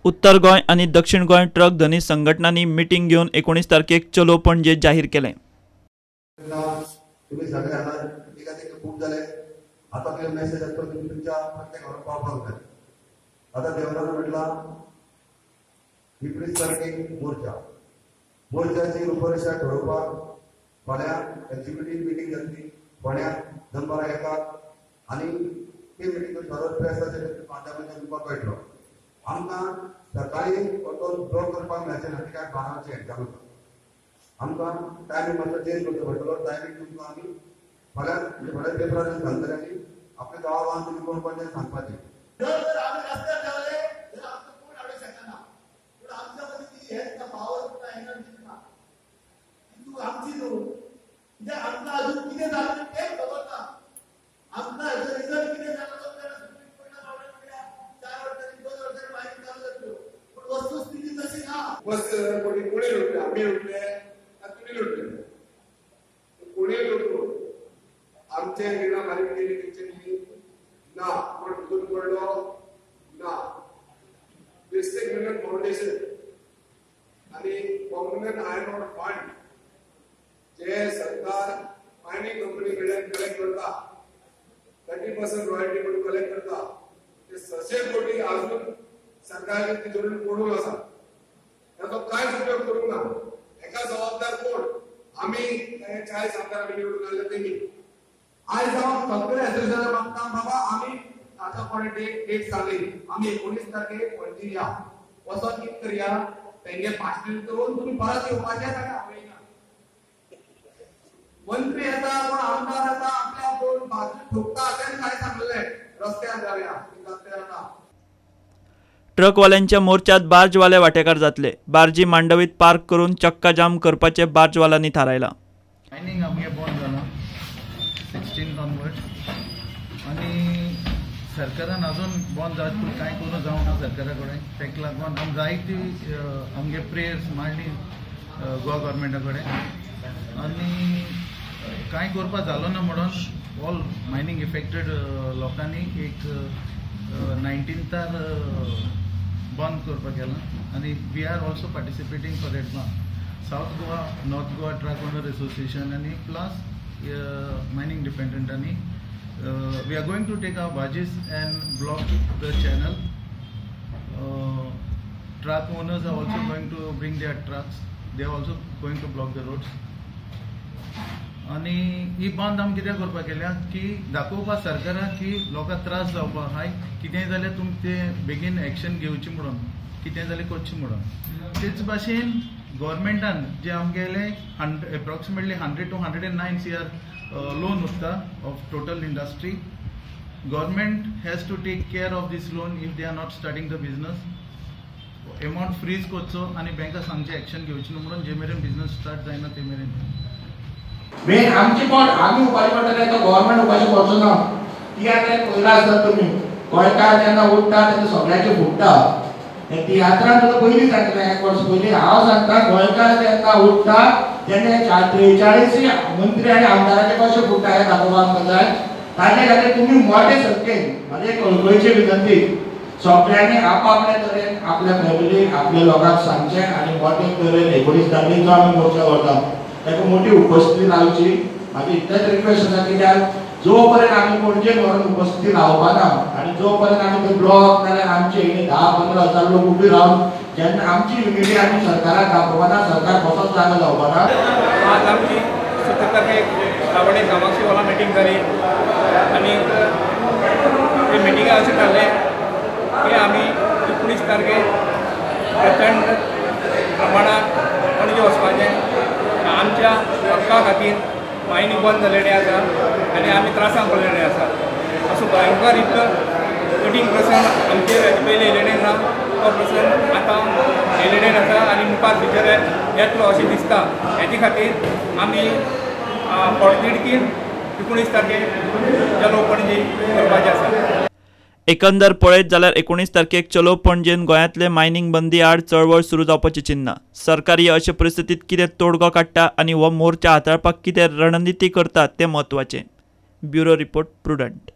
उत्तर गोंय आणि दक्षिण गोंय ट्रक धनी संघटनांनी मिटींग घेवन 19 तारखेक चलो पणजे जाहीर केलें. तुम्ही सगळे खूप झाले. आता ते मेसेज असतो तुम्ही तुमच्या प्रत्येक घरात पावपाक जाय. आता देवरान म्हटला 19 तारखेक मोर्चाची रूपरेषा ठरवपाक फोंड्या एक्झिक्युटिव्ह मिटींग जातली. फोंड्या दनपारां येतात आणि ते मिटींग सर्व प्रेसाचे माध्यमांतल्यान तुमकां कळटलो. आमकां सकाळी तो ब्लॉक करपाक मेळचें ना, कित्याक 12ची एग्जाम आसा. आमकां टायमींग मातसो चेंज करचो पडटलो. टायमींग तुमकां आमी फाल्यां पेपरार घालतले आनी आपल्या गांवांत तुमी कोण कोण सांगपाचें. आमचे विना मारी केली तेंच्यांनी ना कोण भितून पडलो ना. डिस्ट्रिक्ट युनियन फाउंडेशन आणि परमनंट आयर्न ओर फंड जे सरकार मायनिंग कंपनी कडल्यान कलेक्ट करता 30% रॉयल्टी म्हणून कलेक्ट करता ते 600 कोटी अजून सरकारने तिजोरीत पडून आसा. ताचो कांयच उपयोग करूंक ना. एका जबाबदार कोण? आमी 40 आमदार निवडून आयले तेमी. आज जाऊन सगळे असोसिएशन मागता बाबा आम्ही आता कोणी डेट सांगली आम्ही 19 तारखेक पणजी या वसत कित करया तेंगे पास्टेल करून तुम्ही परत येवपाचे सांगा. मंत्री येता कोण आमदार येता आपल्या कोण बाजू ठोकता असेल काय सांगले रस्त्यार जावया रस्त्यार. ट्रकवाल्यांच्या मोर्चात बार्जवाले वांटेकार जातले. बार्जी मांडवीत पार्क करून चक्का जाम करपाचे बार्जवाल्यांनी थारायला. मायनिंग आमगे बंद जाला 16 ऑनवर्ड्स आणि सरकारान अजून बंद जात पूण कांय करूं जावना सरकारा कडेन. ताका लागून आमी जायती आमगे प्रेयर्स मांडली गोवा गव्हर्मेंटा कडेन आनी कांय करपा जालो ना म्हणून ऑल मायनिंग इफेक्टेड लोकांनी एक 19तार बंद करपाक केलां आनी we are also participating for at south Goa north Goa truck owner association आनी plus mining dependent ani we are going to take our barges and block the channel. Truck owners are also going to bring their trucks. They are also going to block the roads. आणि ही बंद आमी कित्याक करपाक केल्या की दाखोवपा सरकाराक की लोकांक त्रास जावपा हाय कितेंय जाल्यार तुमी ते बेगीन एक्शन घेवची म्हणून कितेंय जाल्यार करची म्हणून. तेच भाशेन गव्हर्मेंटान जे आमगेले एप्रॉक्सिमेटली 100 to 109 CR लोन उरता of total industry. Government has to take care of these loan if they are not starting the business. Amount freeze करचो आनी बँका सांगचे एक्शन घेवची न्हू म्हणून जे मेरेन बिझनेस स्टार्ट जायना ते मेरेन. मेन आमची पण आम्ही उपाशी पडटले तो गव्हर्मेंट उपाशी पडचो ना. तियात्र पयला आसतात तुमी गोंयकार जेन्ना उठता तेन्ना सगळ्याचे फुटता. तियात्रान तुका पयलीं सांगलें 1 वर्स पयलीं हांव सांगता गोंयकार जेन्ना उठता तेन्ना 43 मंत्री आनी आमदाराचे कशे फुटता हें दाखोवपाक जाय. ताचे खातीर तुमी मोठे संख्येन म्हाजे कळकळीची विनंती सगळ्यांनी आपापल्या तरेन आपल्या फॅमिलीक आपल्या लोकांक सांगचें आनी मोठे तरेन 19 तारखेचो आमी मोर्चा करता ताका मोठी उपस्थिती लावची. म्हाजी इतलेच रिक्वेस्ट आसा कित्याक जो पर्यंत आमी पणजेन व्हरून उपस्थिती लावपाना आनी जो पर्यंत आमी तो ब्लॉक नाल्यार आमचे 10-15 हजार लोक उबी रावन जेन्ना आमची युनिटी आमी सरकाराक दाखोवपाना सरकार कसोच जागो जावपाना. आज आमची 17 तारखेक आवडे कामाक्षी वाला मिटींग जाली आनी ते मिटिंगा अशें थारलें की आमी 19 तारखेक प्रचंड प्रमाणात पणजे वचपाचें. आमच्या हक्का खातीर मायनिंग बंद जाल्लेले आसा आनी आमी त्रासांत पडलेले आसा. असो भयंकर इतलो कठीण प्रसंग आमचेर हेजे पयलीं येयलेले ना. तो प्रसंग आतां येयलेले आसा आनी मुखार भितर येतलो अशें दिसता. हेजे खातीर आमी पोटतिडकीन 19 तारखेक चलो पणजी करपाचें आसा. एकंदर पळयत जाल्यार 19 तारखेक चलो पणजेन गोंयांतले मायनिंग बंदी आड चळवळ सुरू जावपाची चिन्ना. सरकार हे अशे परिस्थितीत कितें तोडगो काडटा आनी हो मोर्चा हाताळपाक कितें रणनिती करता तें म्हत्वाचें. Bureau report prudent.